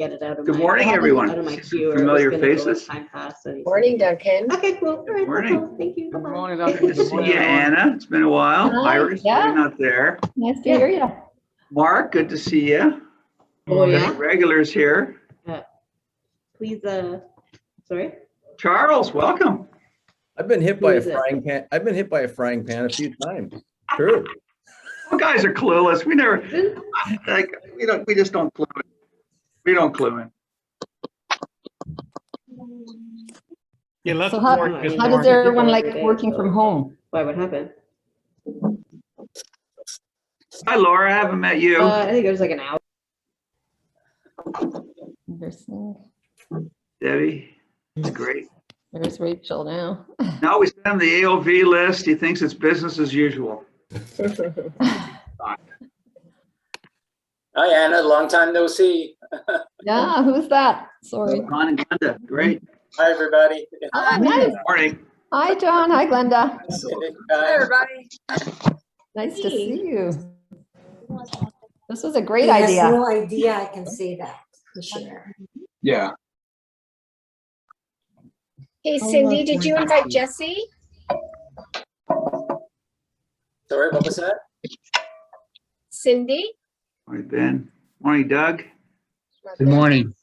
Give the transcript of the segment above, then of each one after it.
get it out of Good morning, everyone. Out of my See some queue. familiar faces. Time passed. So Morning, Duncan. okay, cool. All right, Morning. that's all. Thank you. Good Bye-bye. morning, Good Duncan. to Good see morning, you, everyone. Anna. It's been a while. Hi, Iris, yeah. you're not there. Nice to Yeah. hear you. Mark, good to see you. Oh yeah. Regulars here. Please. Sorry. Charles, welcome. I've been hit Who by a is it? frying pan. I've been hit by a frying pan a few times. True. You guys are clueless. We never, like, we just don't clue in. We don't clue in. You look So how gorgeous, does Mark. everyone like working from home? Why? What happened? Hi, Laura. I haven't met you. I think it was like an hour. Debbie, it's great. There's Rachel now. Now we send him the AOV list. He thinks it's business as usual. Hi, Anna. Long time no see. Yeah, who's that? Sorry. Ron and Glenda, great. Hi, everybody. Nice. Morning. Hi, John. Hi, Glenda. Hi, everybody. Nice to see you. This was a great He has idea. no idea I can say that to share. Yeah. Hey, Cindy, did you invite Jesse? Sorry, what was that? Cindy? Morning, Ben. Morning, Doug. Good morning.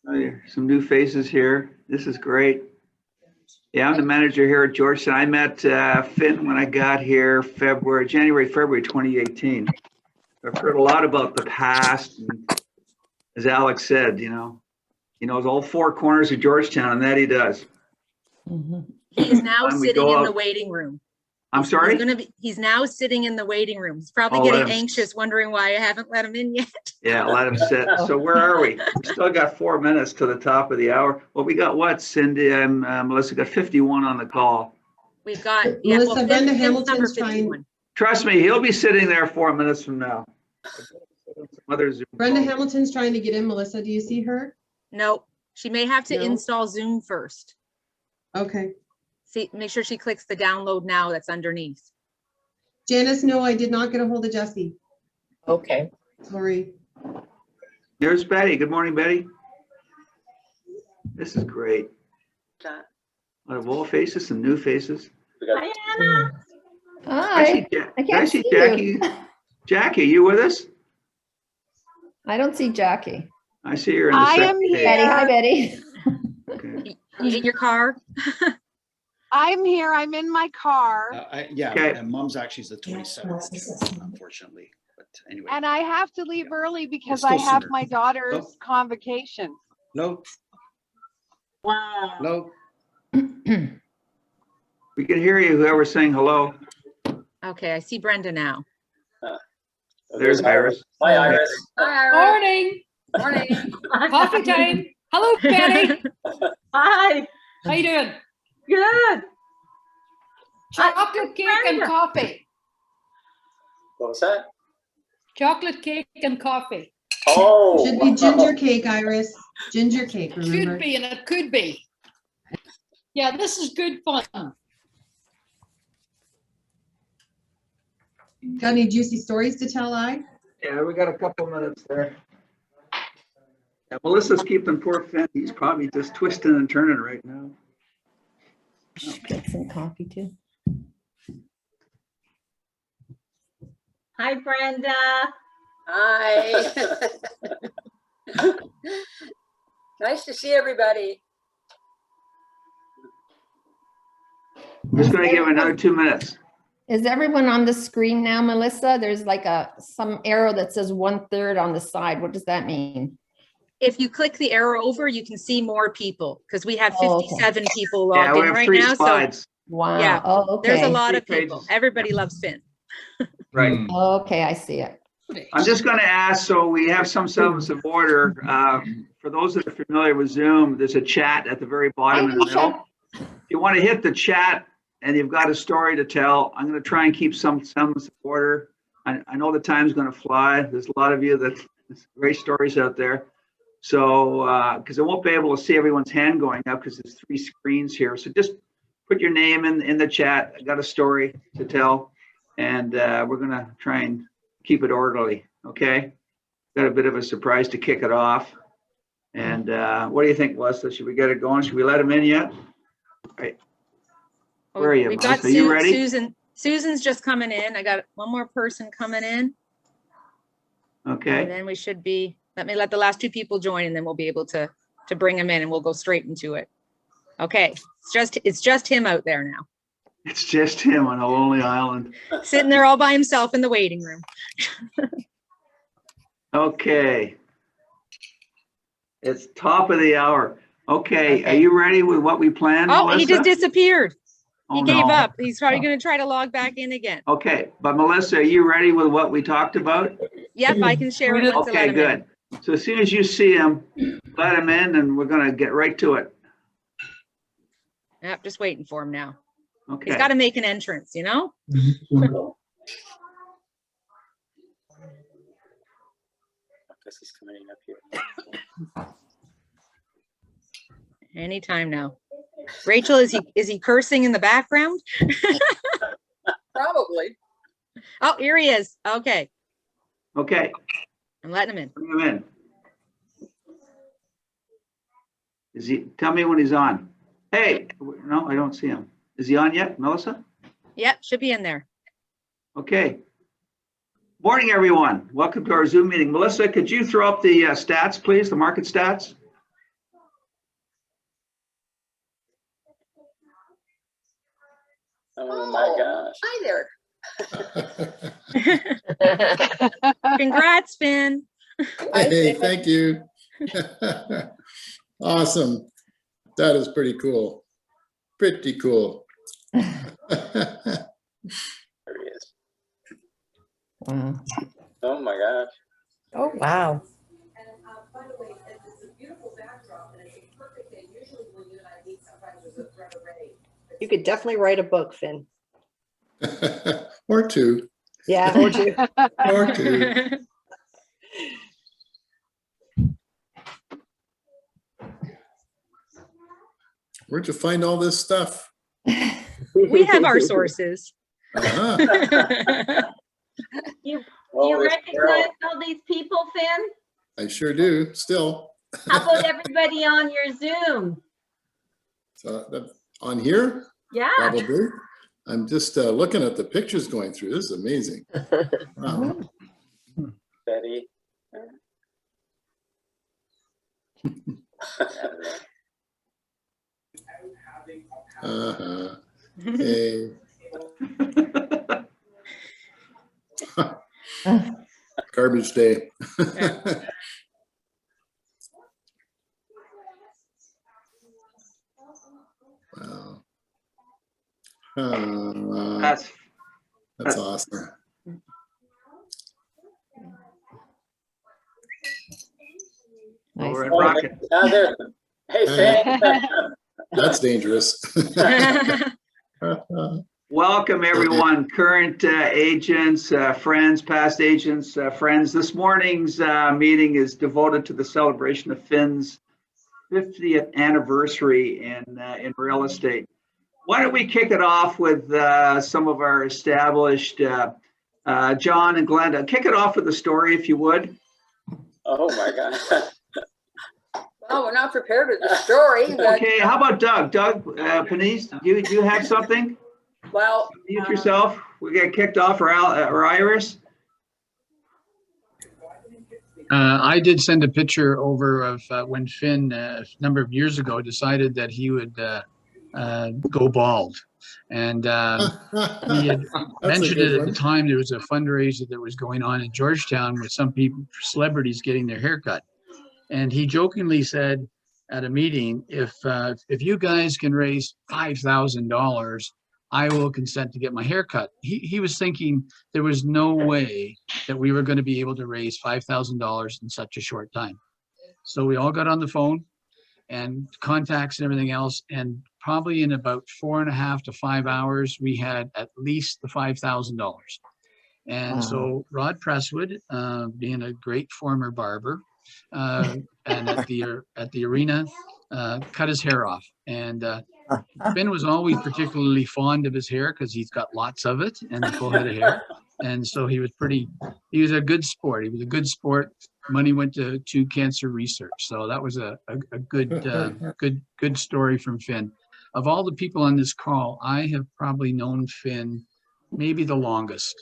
Some new faces here. This is great. Yeah, I'm the manager here at Georgetown. I met Finn when I got here January, February 2018. I've heard a lot about the past. And as Alex said, he knows all four corners of Georgetown, and that he does. He's now Time we sitting go in the up- waiting room. I'm sorry? He's now sitting in the waiting room. He's probably Oh, let getting him- anxious, wondering why I haven't let him in yet. Yeah, let him sit. So where are we? We still got 4 minutes to the top of the hour. Well, we got what, Cindy and Melissa got 51 on the call. We've got, Melissa, well, Brenda Finn's number Hamilton's 51. Trust me, he'll be sitting there 4 minutes from now. Other Zoom Brenda calls. Hamilton's trying to get in. Melissa, do you see her? No, she may have to No. install Zoom first. Okay. See, make sure she clicks the download now that's underneath. Janice, no, I did not get a hold of Jesse. Okay. Sorry. There's Betty. Good morning, Betty. This is great. A lot of old faces, some new faces. We got Hi. Did I I can't see see Jackie? you. Jackie, you with us? I don't see Jackie. I see her in the I second am page. here. Betty. Hi, Betty. Okay. You in your car? I'm here. I'm in my car. Yeah, Okay. and mom's actually is the 27th, unfortunately. But anyway, And I have to leave early because It's I still have sooner. my daughter's Oh. convocation. no, Wow. no. We can hear you, whoever's saying hello. Okay, I see Brenda now. There's Iris. Hi, Iris. Morning. Morning. Coffee time. Hello, Betty. Hi. How you doing? Good. Chocolate cake and coffee. What was that? Chocolate cake and coffee. Oh. Should be ginger cake, Iris. Ginger cake, Should remember? be and it could be. Yeah, this is good fun. Got any juicy stories to tell, Yeah, we got a couple minutes there. Yeah, Melissa's keeping poor Finn. He's probably just twisting and turning right now. Get some coffee too. Hi, Brenda. Hi. Nice to see everybody. I'm just gonna give another 2 minutes. Is everyone on the screen now, Melissa? There's like some arrow that says 1/3 on the side. What does that mean? If you click the arrow over, you can see more people because we have Oh, okay. 57 people Yeah, logged we in have right 3 now. slides. Wow. Yeah, Oh, okay. There's a lot of 3 people. pages. Everybody loves Finn. Right. Okay, I see it. I'm just going to ask, so we have some semblance of order. For those that are familiar with Zoom, there's a chat at the very bottom in the middle. If you want to hit the chat and you've got a story to tell, I'm going to try and keep some semblance of order. I know the time's going to fly. There's a lot of you that there's great stories out there. So, because I won't be able to see everyone's hand going up because there's 3 screens here. So just put your name in the chat. I got a story to tell, and we're going to try and keep it orderly. Okay. Got a bit of a surprise to kick it off. And what do you think, Melissa? Should we get it going? Should we let him in yet? Right. Where are you, We've got Melissa? Are you ready? Susan. Susan's just coming in. I got one more person coming in. And Okay. then we should be, let the last two people join and then we'll be able to bring them in and we'll go straight into it. Okay, it's just him out there now. It's just him on a lonely island. Sitting there all by himself in the waiting room. Okay. It's top of the hour. Okay, are you ready with what we planned, Oh, Melissa? he just disappeared. He Oh, gave no. up. He's probably gonna try to log back in again. Okay, but Melissa, are you ready with what we talked about? Yep, I can share it once I let Okay, him in. good. So as soon as you see him, let him in and we're gonna get right to it. Yep, just waiting for him now. He's Okay. got to make an entrance, you know? Guess he's coming in up here. Anytime now. Rachel, is he cursing in the background? Probably. Oh, here he is. Okay, Okay, I'm letting him in. bring him in. Tell me when he's on. Hey, no, I don't see him. Is he on yet, Melissa? Yep, should be in there. Okay. Morning, everyone. Welcome to our Zoom meeting. Melissa, could you throw up the stats, please, the market stats? Oh my gosh. Hi there. Congrats, Finn. Hey, thank you. Awesome. That is pretty cool. Pretty cool. There he is. Wow. Oh my gosh. Oh, wow. By the way, it's a beautiful backdrop and it's a perfect day. Usually when you and I meet, sometimes there's a thread of rain. You could definitely write a book, Finn. Or two. Yeah, or two. Or two. Where'd you find all this stuff? We have our sources. Uh-huh. You Holy recognize all these people, Finn? I sure do, still. How about everybody on your Zoom? So on here? Yeah. Probably. I'm just looking at the pictures going through. This is amazing. Wow. Betty. Uh-huh. Hey. Garbage day. Wow. That's awesome. Well, we're in Oh, rocket. there. Hey, Finn. That's dangerous. Welcome, everyone, current agents, friends, past agents, friends. This morning's meeting is devoted to the celebration of Finn's 50th anniversary in real estate. Why don't we kick it off with some of our established, John and Glenda. Kick it off with a story, if you would. Oh my God. Well, we're not prepared with the story. But, Okay, how about Doug? Doug Panisse, do you have something? well, Mute yourself. We get kicked off, or Iris. I did send a picture over of when Finn, a number of years ago, decided that he would go bald. And he had mentioned it at the time. There was a fundraiser that was going on in Georgetown with some people, celebrities, getting their hair cut. And he jokingly said at a meeting, if you guys can raise $5,000, I will consent to get my hair cut. He was thinking there was no way that we were going to be able to raise $5,000 in such a short time. So we all got on the phone and contacts and everything else. And probably in about 4.5 to 5 hours, we had at least the $5,000. And so Rod Presswood, being a great former barber, and at the arena, cut his hair off. And Finn was always particularly fond of his hair because he's got lots of it and a full head of hair. And so he was a good sport. He was a good sport money went to cancer research. So that was a good, good story from Finn. Of all the people on this call, I have probably known Finn maybe the longest.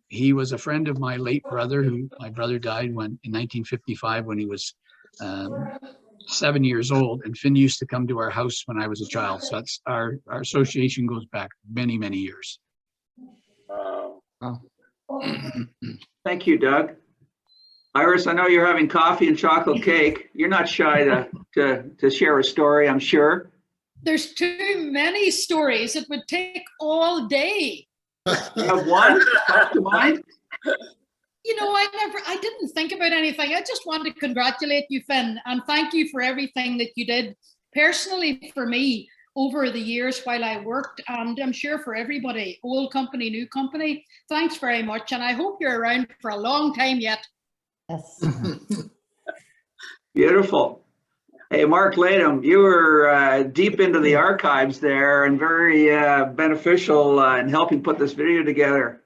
He was a friend of my late brother, my brother died in 1955 when he was 7 years old, and Finn used to come to our house when I was a child. So that's our association goes back many, many years. Thank you, Doug. Iris, I know you're having coffee and chocolate cake. You're not shy to share a story, I'm sure. There's too many stories. It would take all day. You have one comes to mind? You know, I didn't think about anything. I just wanted to congratulate you, Finn, and thank you for everything that you did personally for me over the years while I worked, and I'm sure for everybody, old company, new company. Thanks very much, and I hope you're around for a long time yet. Yes. Beautiful. Hey, Mark Latham, you were deep into the archives there and very beneficial in helping put this video together.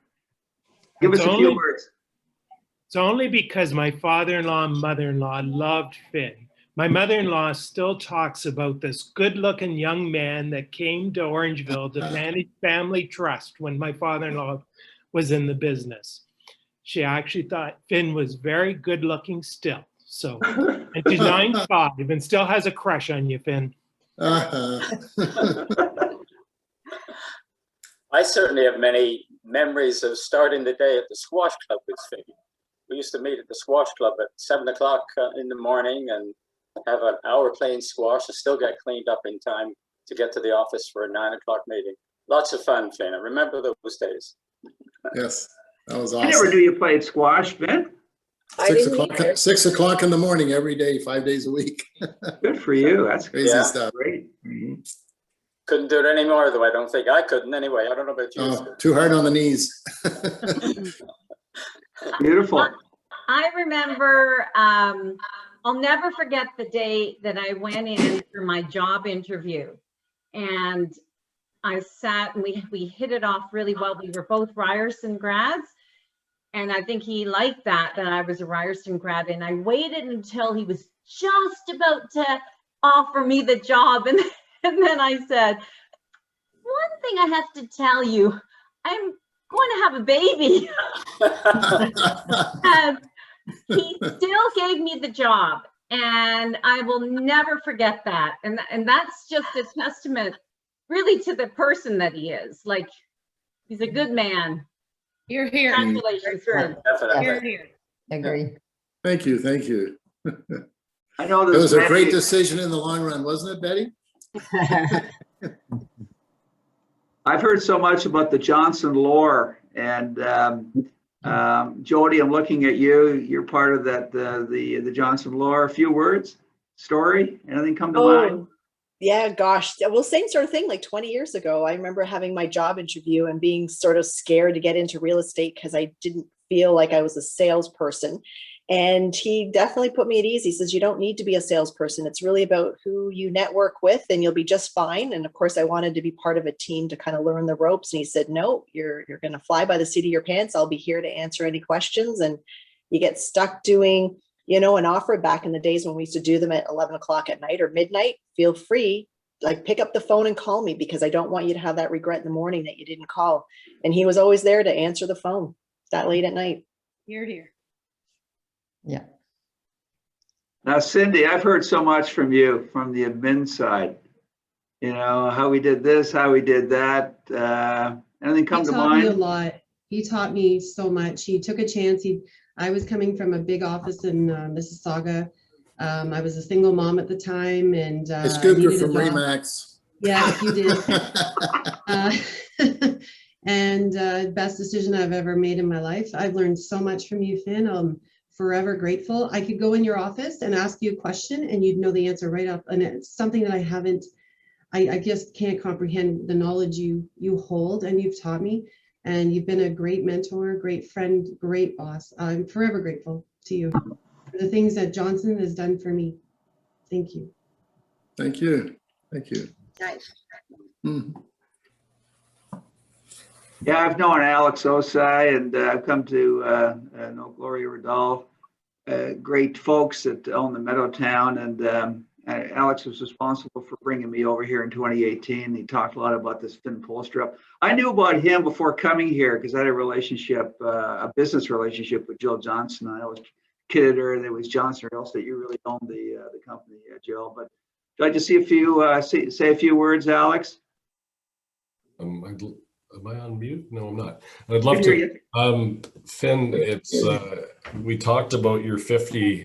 Give us a few words. It's only because my father-in-law and mother-in-law loved Finn. My mother-in-law still talks about this good-looking young man that came to Orangeville to manage family trust when my father-in-law was in the business. She actually thought Finn was very good-looking still. So, and she's 95 and still has a crush on you, Finn. Uh-huh. I certainly have many memories of starting the day at the squash club with Finn. We used to meet at the squash club at 7 o'clock in the morning and have an hour playing squash and still get cleaned up in time to get to the office for a 9 o'clock meeting. Lots of fun, Finn. I remember those days. Yes, that was awesome. I never knew you played squash, Finn. 6 o'clock in the morning every day, 5 days a week. Good for you. That's crazy stuff. Great. Couldn't do it anymore, though. I don't think I couldn't anyway. I don't know about you. Oh, too hard on the knees. Beautiful. I remember, I'll never forget the day that I went in for my job interview, and I sat and we hit it off really well. We were both Ryerson grads, and I think he liked that I was a Ryerson grad, and I waited until he was just about to offer me the job, and then I said, one thing I have to tell you, I'm going to have a baby. And he still gave me the job, and I will never forget that. And that's just a testament really to the person that he is. Like, he's a good man. You're here. Congratulations, Finn. You're here. Agree. Thank you, thank you. I know it was a great decision in the long run, wasn't it, Betty? I've heard so much about the Johnson lore, and Jody, I'm looking at you. You're part of that the Johnson lore. A few words, story, anything come to mind? Yeah, gosh. Well, same sort of thing. Like 20 years ago, I remember having my job interview and being sort of scared to get into real estate because I didn't feel like I was a salesperson. And he definitely put me at ease. He says, you don't need to be a salesperson. It's really about who you network with and you'll be just fine. And of course, I wanted to be part of a team to kind of learn the ropes. And he said, no, you're going to fly by the seat of your pants. I'll be here to answer any questions. And you get stuck doing, you know, an offer back in the days when we used to do them at 11 o'clock at night or midnight, feel free, like pick up the phone and call me because I don't want you to have that regret in the morning that you didn't call. And he was always there to answer the phone that late at night. You're here. Yeah. Now, Cindy, I've heard so much from you from the admin side. You know, how we did this, how we did that. Anything come to mind? He taught me a lot. He taught me so much. He took a chance. I was coming from a big office in Mississauga. I was a single mom at the time, and it's good you're from Remax. Yes, you did. And best decision I've ever made in my life. I've learned so much from you, Finn. I'm forever grateful. I could go in your office and ask you a question and you'd know the answer right up. And it's something that I just can't comprehend the knowledge you hold and you've taught me. And you've been a great mentor, great friend, great boss. I'm forever grateful to you for the things that Johnson has done for me. Thank you. Thank you. Thank you. Nice. Yeah, I've known Alex Osai, and I've come to know Gloria Riddall. great folks that own the Meadowtown, and Alex was responsible for bringing me over here in 2018. He talked a lot about this Finn Poulstrup. I knew about him before coming here because I had a relationship, a business relationship with Jill Johnson. I was kidded her. There was Johnson Real Estate. You really owned the company, Jill. But do I just say a few words, Alex? Am I on mute? No, I'm not. I'd love to. Finn, it's we talked about your 50th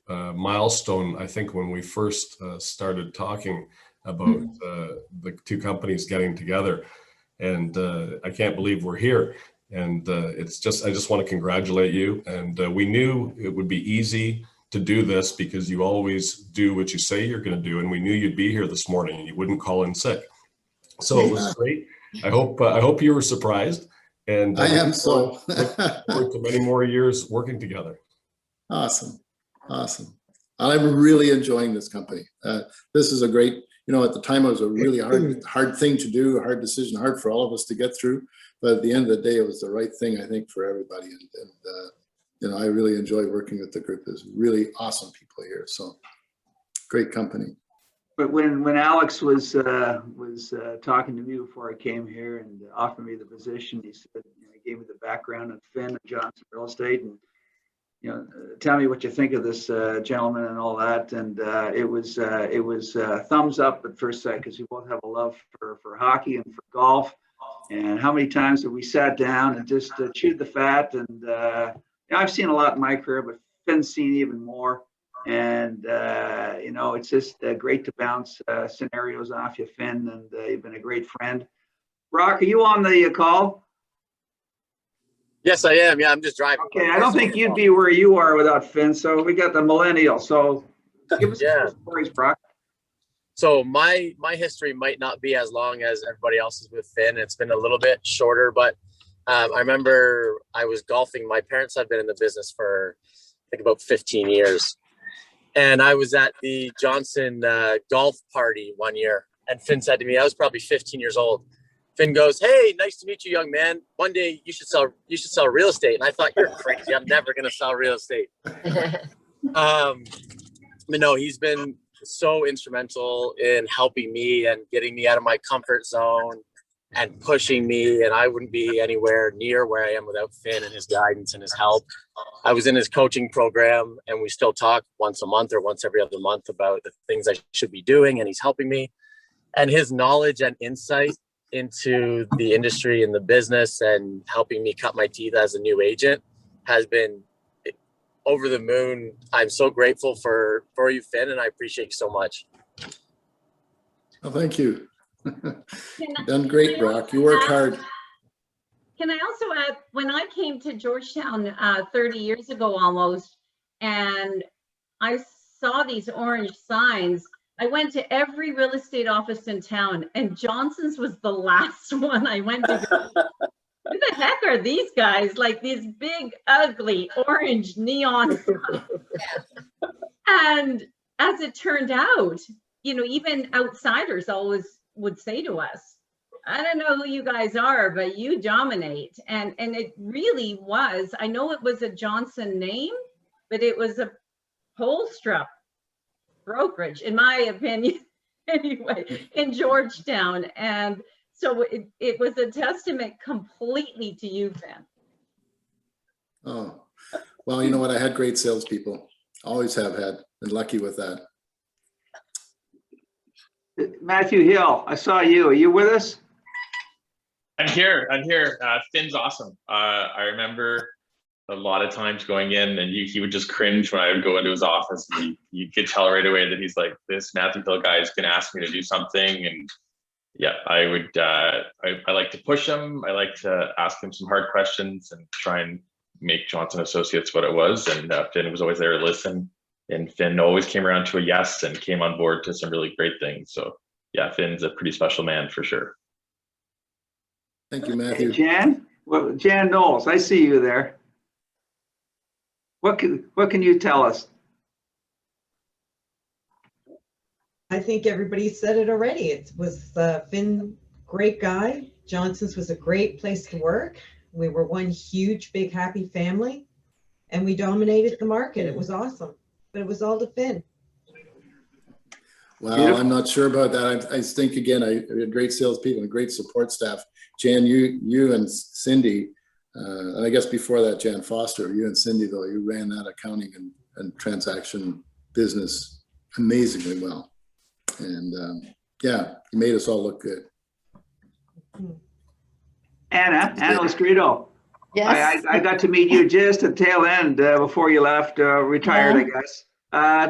milestone, I think, when we first started talking about the two companies getting together, and I can't believe we're here. And it's just, I just want to congratulate you. And we knew it would be easy to do this because you always do what you say you're going to do, and we knew you'd be here this morning and you wouldn't call in sick. So it was great. I hope you were surprised, and I am so. Look forward to many more years working together. Awesome. Awesome. I'm really enjoying this company. This is a great, at the time it was a really hard thing to do, a hard decision, hard for all of us to get through. But at the end of the day, it was the right thing, I think, for everybody. And I really enjoy working with the group. There's really awesome people here. So great company. But when Alex was talking to me before I came here and offered me the position, he said, he gave me the background on Finn and Johnson Real Estate, and tell me what you think of this gentleman and all that. And it was thumbs up at first sight because we both have a love for hockey and for golf. And how many times have we sat down and just chewed the fat? And I've seen a lot in my career, but Finn's seen even more. And it's just great to bounce scenarios off you, Finn, and you've been a great friend. Brock, are you on the call? Yes, I am. Yeah, I'm just driving. Okay, I don't think you'd be where you are without Finn. So we got the millennial. So give us some stories, Brock. So my history might not be as long as everybody else's with Finn. It's been a little bit shorter, but I remember I was golfing. My parents have been in the business for I think about 15 years. And I was at the Johnson golf party one year. And Finn said to me, I was probably 15 years old. Finn goes, "Hey, nice to meet you, young man. One day you should sell real estate." And I thought, "You're crazy. I'm never going to sell real estate." But no, he's been so instrumental in helping me and getting me out of my comfort zone and pushing me. And I wouldn't be anywhere near where I am without Finn and his guidance and his help. I was in his coaching program, and we still talk once a month or once every other month about the things I should be doing. And he's helping me. And his knowledge and insight into the industry and the business and helping me cut my teeth as a new agent has been over the moon. I'm so grateful for you, Finn, and I appreciate you so much. Well, thank you. You've done great, Brock. You work hard. Can I also add, when I came to Georgetown 30 years ago almost, and I saw these orange signs, I went to every real estate office in town, and Johnson's was the last one I went to. Who the heck are these guys? Like these big, ugly, orange neon signs. And as it turned out, even outsiders always would say to us, "I don't know who you guys are, but you dominate." And it really was. I know it was a Johnson name, but it was a Poulstrup brokerage, in my opinion, anyway, in Georgetown. And so it was a testament completely to you, Finn. Oh, well, you know what? I had great salespeople. Always have had, and lucky with that. Matthew Hill, I saw you. Are you with us? I'm here. Finn's awesome. I remember a lot of times going in, and he would just cringe when I would go into his office, and you could tell right away that he's like, this Matthew Hill guy is going to ask me to do something. And yeah, I would, I like to push him. I like to ask him some hard questions and try and make Johnson Associates what it was. And Finn was always there to listen. And Finn always came around to a yes and came on board to some really great things. So yeah, Finn's a pretty special man for sure. Thank you, Matthew. Hey, Jan? Well, Jan Knowles, I see you there. What can you tell us? I think everybody said it already. It was Finn, great guy. Johnson's was a great place to work. We were one huge, big, happy family. and we dominated the market. It was awesome, but it was all to Finn. Well, I'm not sure about that. I think, again, I had great salespeople and great support staff. Jan, you and Cindy, and I guess before that, Jan Foster, you and Cindy, though, you ran that accounting and transaction business amazingly well. And yeah, you made us all look good. Anna Lestrito. Yes. I got to meet you just at the tail end before you left, retired, I guess.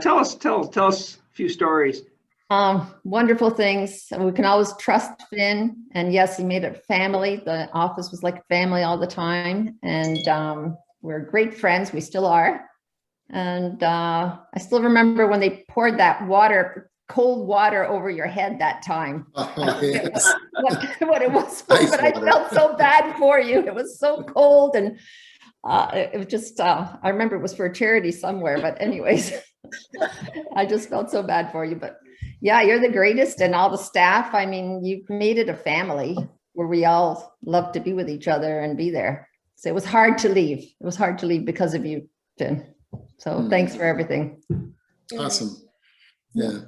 Tell us a few stories. Wonderful things. We can always trust Finn. And yes, he made it family. The office was like family all the time. And we're great friends. We still are. And I still remember when they poured that water, cold water over your head that time. Oh, yes. what it was for, Ice but I water. felt so bad for you. It was so cold. And it was just, I remember it was for a charity somewhere, but anyways, I just felt so bad for you. But yeah, you're the greatest, and all the staff. I mean, you've made it a family where we all love to be with each other and be there. So it was hard to leave. It was hard to leave because of you, Finn. So thanks for everything. Awesome. Yeah.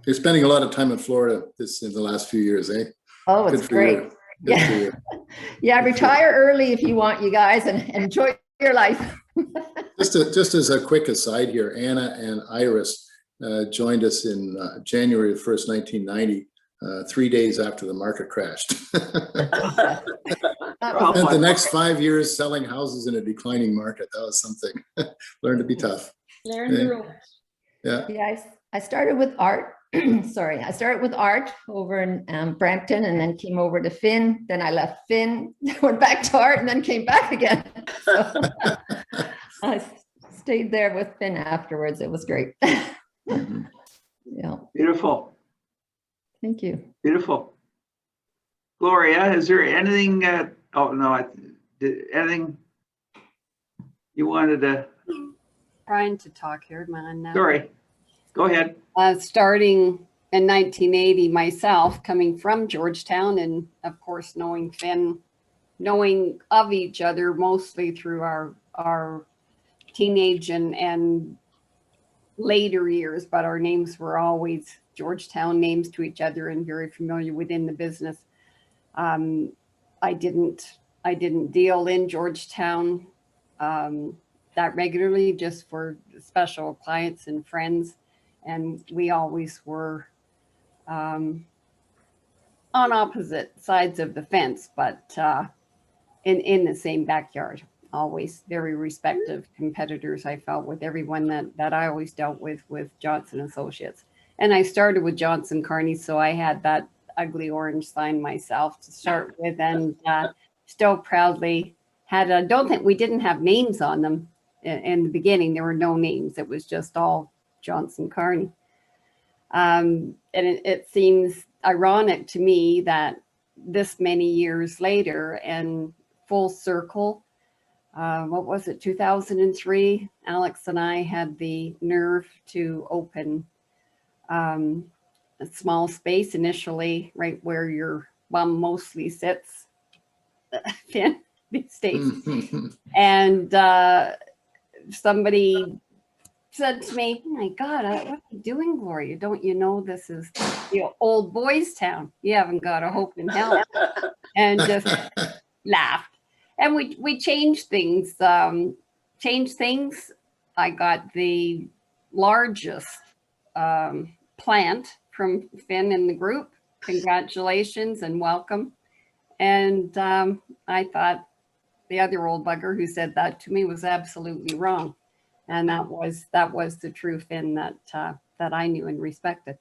You're spending a lot of time in Florida in the last few years, eh? Oh, it's great. Yeah. Yeah, retire early if you want, you guys, and enjoy your life. Just as a quick aside here, Anna and Iris joined us in January 1st, 1990, 3 days after the market crashed. Spent the next 5 years selling houses in a declining market. That was something. Learned to be tough. Learn the ropes. Yeah. Yeah, I started with art. Sorry, I started with art over in Brampton, and then came over to Finn. Then I left Finn, went back to art, and then came back again. So I stayed there with Finn afterwards. It was great. Yeah. Beautiful. Thank you. Beautiful. Gloria, is there anything? Oh no, anything you wanted to? Trying to talk here, man. Now. Sorry. Go ahead. Starting in 1980, myself coming from Georgetown, and of course knowing Finn, knowing of each other mostly through our teenage and later years, but our names were always Georgetown names to each other and very familiar within the business. I didn't deal in Georgetown that regularly, just for special clients and friends. And we always were on opposite sides of the fence, but in the same backyard. Always very respective competitors, I felt, with everyone that I always dealt with Johnson Associates. And I started with Johnson Carney, so I had that ugly orange sign myself to start with, and still proudly had I don't think we didn't have names on them in the beginning. There were no names. It was just all Johnson Carney. And it seems ironic to me that this many years later and full circle, what was it, 2003, Alex and I had the nerve to open a small space initially right where your mom mostly sits, Finn, these days. And somebody said to me, "Oh my God, what are you doing, Gloria? Don't you know this is old boys town? You haven't got a hope in hell." And just laughed. And we changed things. I got the largest plant from Finn in the group. Congratulations and welcome. And I thought the other old bugger who said that to me was absolutely wrong. And that was the true Finn that I knew and respected.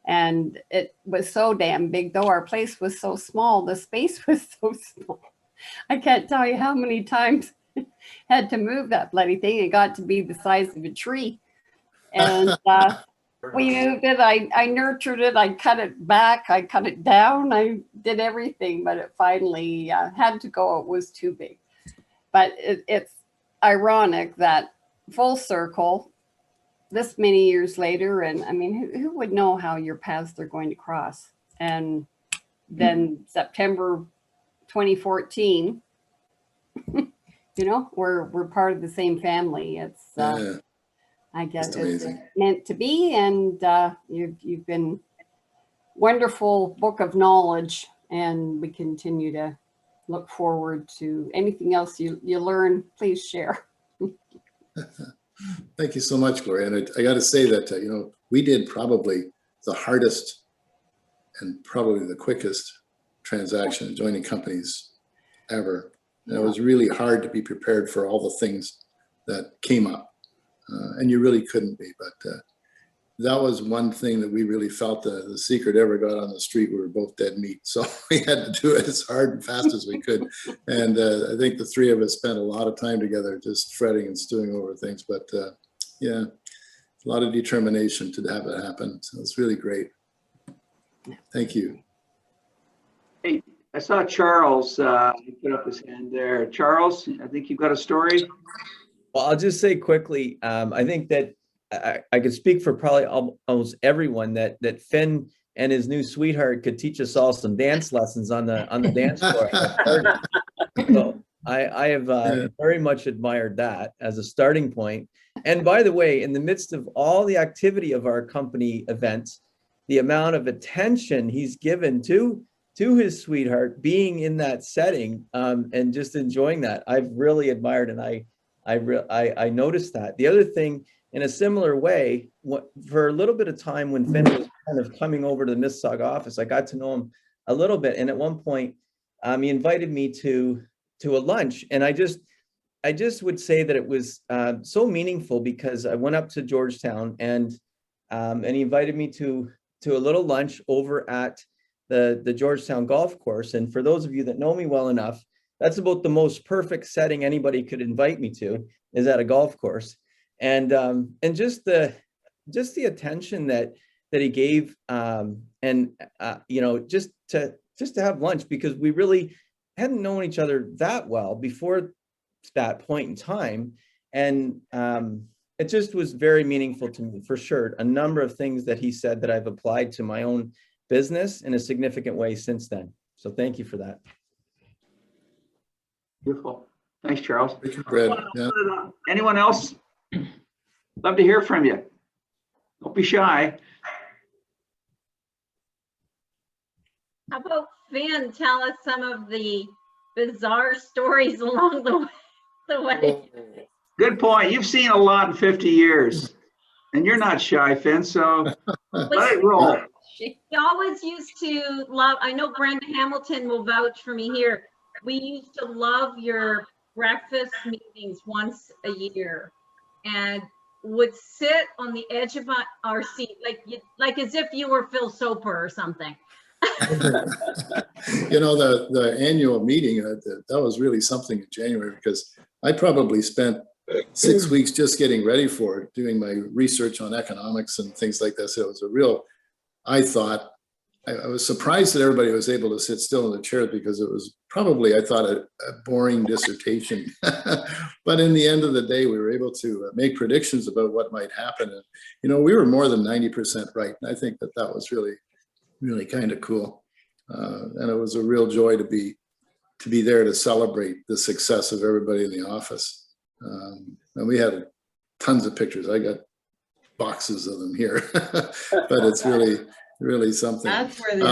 And it was so damn big, though our place was so small, the space was so small. I can't tell you how many times I had to move that bloody thing. It got to be the size of a tree. And we moved it. I nurtured it. I cut it back. I cut it down. I did everything, but it finally had to go. It was too big. But it's ironic that full circle this many years later, and I mean, who would know how your paths are going to cross? And then September 2014, we're part of the same family. It's Yeah, I guess it's it's amazing. meant to be, and you've been wonderful book of knowledge, and we continue to look forward to anything else you learn. Please share. Thank you so much, Gloria. And I got to say that, we did probably the hardest and probably the quickest transaction joining companies ever. And it was really hard to be prepared for all the things that came up. And you really couldn't be, but that was one thing that we really felt the secret ever got on the street. We were both dead meat. So we had to do it as hard and fast as we could. And I think the three of us spent a lot of time together just fretting and stewing over things. But yeah, a lot of determination to have it happen. So it's really great. Thank you. Hey, I saw Charles put up his hand there. Charles, I think you've got a story. Well, I'll just say quickly, I think that I could speak for probably almost everyone that Finn and his new sweetheart could teach us all some dance lessons on the dance floor. So I have very much admired that as a starting point. And by the way, in the midst of all the activity of our company events, the amount of attention he's given to his sweetheart being in that setting and just enjoying that, I've really admired, and I noticed that. The other thing, in a similar way, for a little bit of time when Finn was kind of coming over to the Mississauga office, I got to know him a little bit. And at one point, he invited me to a lunch. And I just would say that it was so meaningful because I went up to Georgetown and he invited me to a little lunch over at the Georgetown golf course. And for those of you that know me well enough, that's about the most perfect setting anybody could invite me to, is at a golf course. And just the attention that he gave, just to have lunch, because we really hadn't known each other that well before that point in time. And it just was very meaningful to me, for sure. A number of things that he said that I've applied to my own business in a significant way since then. So thank you for that. Beautiful. Thanks, Charles. Yeah. Anyone else? Love to hear from you. Don't be shy. How about Finn? Tell us some of the bizarre stories along the way. Good point. You've seen a lot in 50 years, and you're not shy, Finn, so let it roll. We always used to love, I know Brenda Hamilton will vouch for me here. We used to love your breakfast meetings once a year, and would sit on the edge of our seat like as if you were Phil Soper or something. The annual meeting, that was really something in January, because I probably spent 6 weeks just getting ready for it, doing my research on economics and things like this. It was a real, I thought, I was surprised that everybody was able to sit still in the chair, because it was probably, I thought, a boring dissertation. But in the end of the day, we were able to make predictions about what might happen. And, we were more than 90% right. And I think that was really, really kind of cool. And it was a real joy to be there to celebrate the success of everybody in the office. And we had tons of pictures. I got boxes of them here, but it's really something. That's where they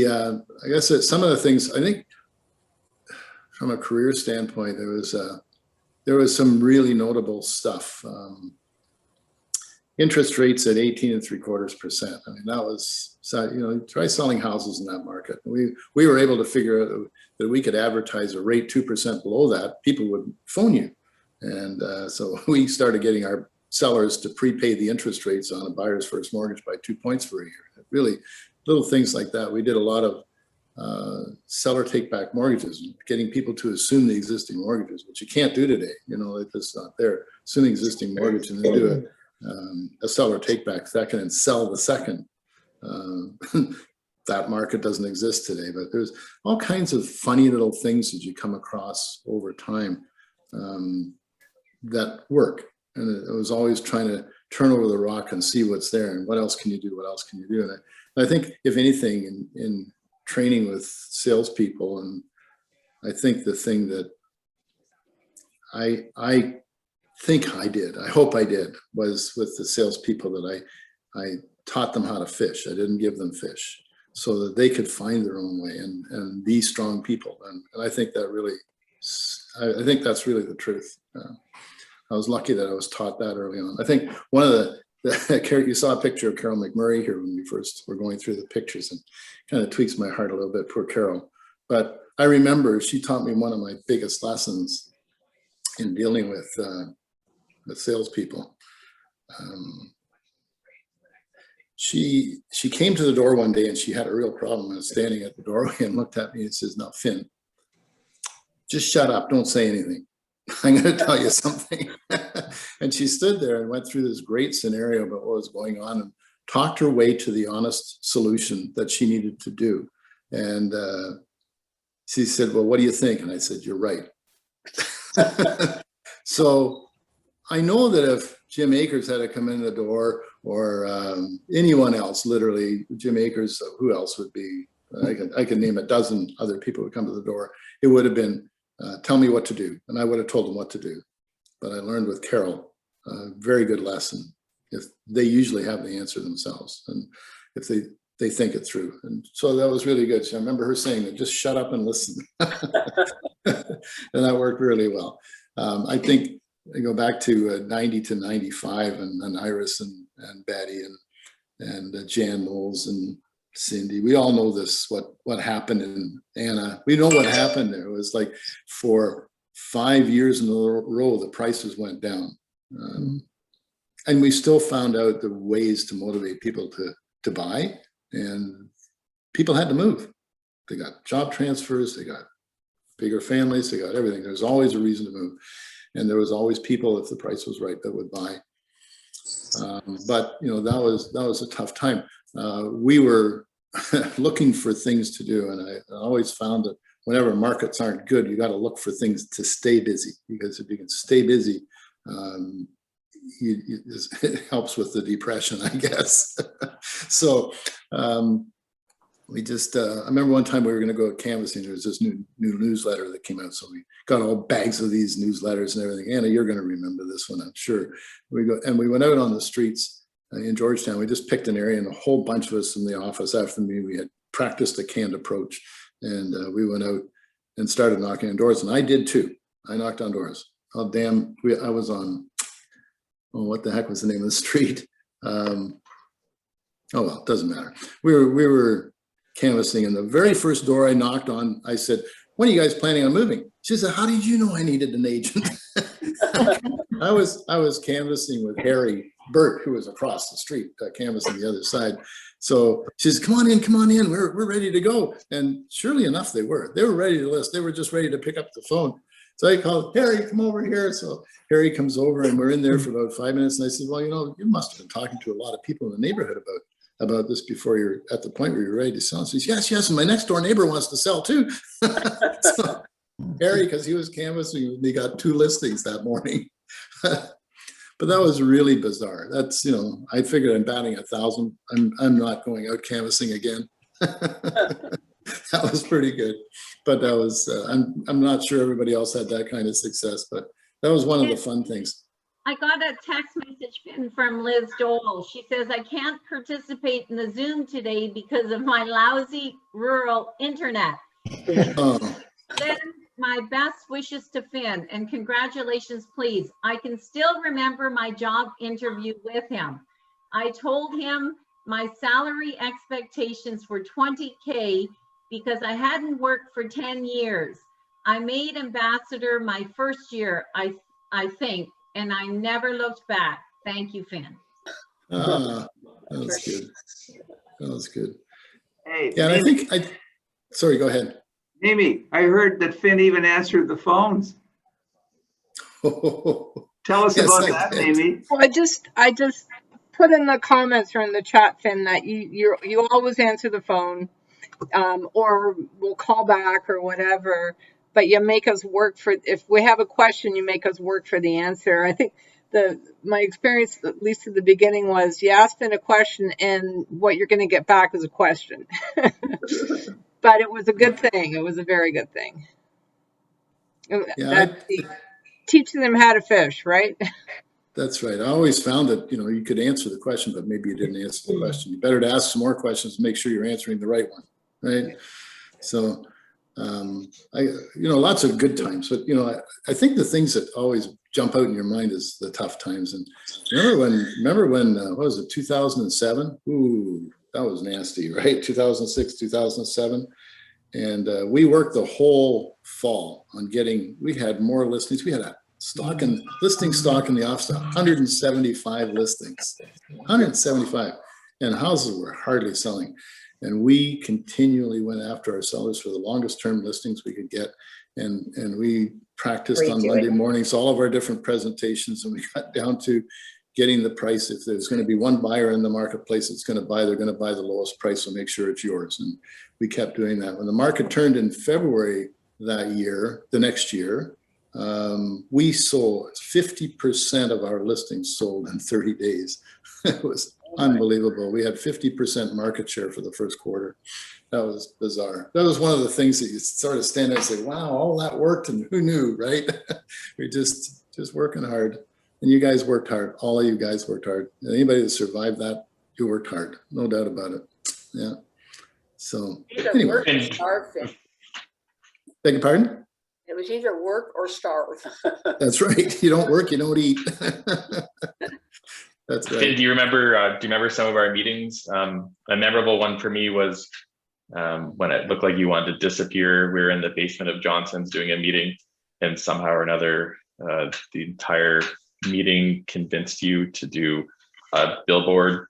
are. I guess that some of the things, I think from a career standpoint, there was some really notable stuff. Interest rates at 18.75%. I mean, that was, try selling houses in that market. We were able to figure out that we could advertise a rate 2% below that. People would phone you. And so we started getting our sellers to prepay the interest rates on a buyer's first mortgage by 2 points for a year. Really, little things like that. We did a lot of seller take back mortgages, getting people to assume the existing mortgages, which you can't do today. It's just not there. Assume the existing mortgage and then do a seller take back second and sell the second. That market doesn't exist today, but there's all kinds of funny little things that you come across over time that work. And it was always trying to turn over the rock and see what's there and what else can you do? What else can you do? And I think, if anything, in training with salespeople, and I think the thing that I think I did, I hope I did, was with the salespeople that I taught them how to fish. I didn't give them fish so that they could find their own way and be strong people. And I think that really, I think that's really the truth. I was lucky that I was taught that early on. I think one of the you saw a picture of Carol McMurray here when we first were going through the pictures, and kind of tweaks my heart a little bit, poor Carol. But I remember she taught me one of my biggest lessons in dealing with salespeople. She came to the door one day and she had a real problem. I was standing at the doorway and looked at me and says, "Now, Finn, just shut up. Don't say anything. I'm going to tell you something." And she stood there and went through this great scenario about what was going on and talked her way to the honest solution that she needed to do. And she said, "Well, what do you think?" And I said, "You're right." So I know that if Jim Akers had to come in the door, or anyone else, literally Jim Akers, who else would be? I can name a dozen other people who come to the door. It would have been, tell me what to do. And I would have told them what to do. But I learned with Carol a very good lesson. If they usually have the answer themselves, and if they think it through. And so that was really good. So I remember her saying that, just shut up and listen. And that worked really well. I think I go back to 90 to 95 and Iris and Betty and Jan Knowles and Cindy. We all know this, what happened in Anna. We know what happened there. It was like for 5 years in a row, the prices went down. And we still found out the ways to motivate people to buy, and people had to move. They got job transfers, they got bigger families, they got everything. There's always a reason to move. And there was always people, if the price was right, that would buy. But you know, that was a tough time. We were looking for things to do, and I always found that whenever markets aren't good, you got to look for things to stay busy, because if you can stay busy, it helps with the depression, I guess. So we just, I remember one time we were going to go canvassing. There was this new newsletter that came out. So we got all bags of these newsletters and everything. Anna, you're going to remember this one, I'm sure. We went out on the streets in Georgetown. We just picked an area, and a whole bunch of us in the office after me, we had practiced a canned approach. And we went out and started knocking on doors. And I did too. I knocked on doors. Oh, damn. I was on, what the heck was the name of the street? Oh, well, it doesn't matter. We were canvassing, and the very first door I knocked on, I said, "When are you guys planning on moving?" She said, "How did you know I needed an agent?" I was canvassing with Harry Burt, who was across the street, canvassing the other side. So she says, come on in, we're ready to go. And surely enough, they were ready to list. They were just ready to pick up the phone. So I called, "Harry, come over here." So Harry comes over, and we're in there for about 5 minutes. And I said, "Well, you know, you must have been talking to a lot of people in the neighborhood about this before you're at the point where you're ready to sell." And she says, yes, and my next door neighbor wants to sell too. So Harry, because he was canvassing, he got 2 listings that morning. But that was really bizarre. That's, you know, I figured I'm batting 1,000. I'm not going out canvassing again. That was pretty good. But that was, I'm not sure everybody else had that kind of success, but that was one of the fun things. I got a text message from Liz Dole. She says, "I can't participate in the Zoom today because of my lousy rural internet. Send my best wishes to Finn and congratulations, please. I can still remember my job interview with him. I told him my salary expectations were $20K because I hadn't worked for 10 years. I made ambassador my first year, I think, and I never looked back. Thank you, Finn." That was good. That was good. Hey, yeah, and Amy, sorry, go ahead. Amy, I heard that Finn even answered the phones. Tell us about that, Amy. Well, I just put in the comments or in the chat, Finn, that you always answer the phone, or we'll call back or whatever. But you make us work for, if we have a question, you make us work for the answer. I think my experience, at least at the beginning, was you ask Finn a question and what you're going to get back is a question. But it was a good thing. It was a very good thing. Yeah, teaching them how to fish, right? That's right. I always found that, you know, you could answer the question, but maybe you didn't answer the question. You better to ask some more questions to make sure you're answering the right one, right? So, lots of good times, but, I think the things that always jump out in your mind is the tough times. And remember when what was it, 2007? Ooh, that was nasty, right? 2006, 2007. And we worked the whole fall on we had more listings. We had a listing stock in the office, 175 listings, 175, and houses were hardly selling. And we continually went after our sellers for the longest term listings we could get. And we practiced on Monday mornings, all of our different presentations, and we got down to getting the price. If there's going to be one buyer in the marketplace that's going to buy, they're going to buy the lowest price, so make sure it's yours. And we kept doing that. When the market turned in February that year, the next year, we sold 50% of our listings sold in 30 days. It was unbelievable. We had 50% market share for the first quarter. That was bizarre. That was one of the things that you sort of stand there and say, wow, all that worked, and who knew, right? We just working hard. And you guys worked hard. All of you guys worked hard. Anybody that survived that, you worked hard. No doubt about it. Yeah. So anyway. Beg your pardon? It was either work or starve. That's right. You don't work, you don't eat. That's right. Finn, do you remember some of our meetings? A memorable one for me was when it looked like you wanted to disappear. We were in the basement of Johnson's doing a meeting, and somehow or another, the entire meeting convinced you to do a billboard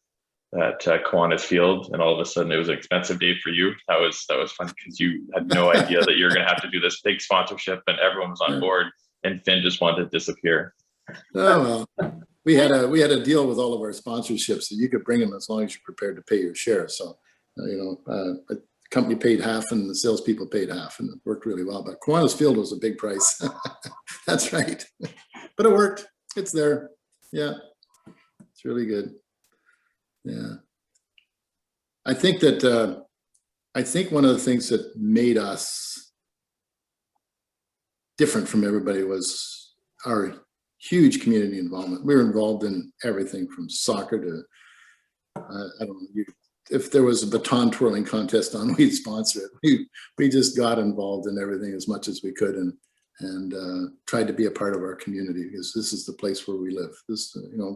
at Kiwanis Field, and all of a sudden it was an expensive day for you. That was fun because you had no idea that you were going to have to do this big sponsorship, and everyone was on board, and Finn just wanted to disappear. Oh well, we had a deal with all of our sponsorships that you could bring them as long as you're prepared to pay your share. So, the company paid half and the salespeople paid half, and it worked really well. But Kiwanis Field was a big price. That's right, but it worked. It's there. Yeah, it's really good. Yeah, I think one of the things that made us different from everybody was our huge community involvement. We were involved in everything from soccer to, I don't know, if there was a baton twirling contest on, we'd sponsor it. We just got involved in everything as much as we could, and tried to be a part of our community, because this is the place where we live.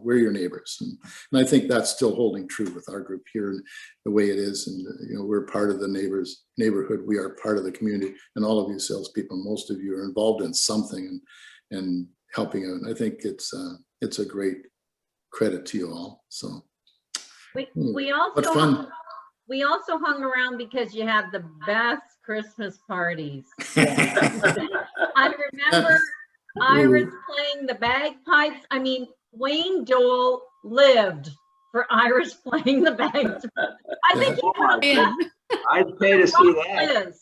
We're your neighbors, and I think that's still holding true with our group here and the way it is. And we're part of the neighborhood. We are part of the community, and all of you salespeople, most of you are involved in something and helping out. And I think it's a great credit to you all. So we also hung around because you had the best Christmas parties. I remember Iris playing the bagpipes. I mean, Wayne Dole lived for Iris playing the bagpipes. I think he would have been. I'd pay to see that.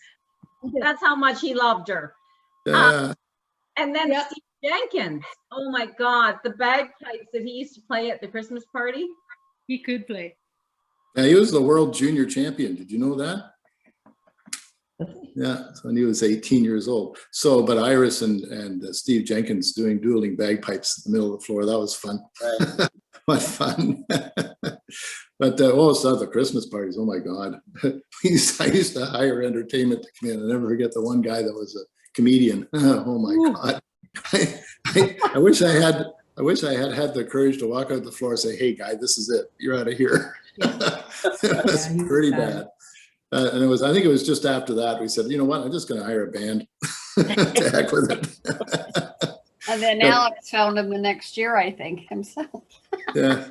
That's how much he loved her. And then Steve Jenkins. Oh my God, the bagpipes that he used to play at the Christmas party. He could play. Yeah, he was the world junior champion. Did you know that? Yeah, so when he was 18 years old. So, but Iris and Steve Jenkins doing dueling bagpipes in the middle of the floor, that was fun. Right. What fun. But so the Christmas parties, oh my God. I used to hire entertainment to come in. I never forget the one guy that was a comedian. Oh my God. I wish I had the courage to walk out the floor and say, hey guy, this is it. You're out of here. It was pretty bad. And I think it was just after that we said, you know what, I'm just going to hire a band. To heck with it. And then Alex found him the next year, I think, himself. Yeah.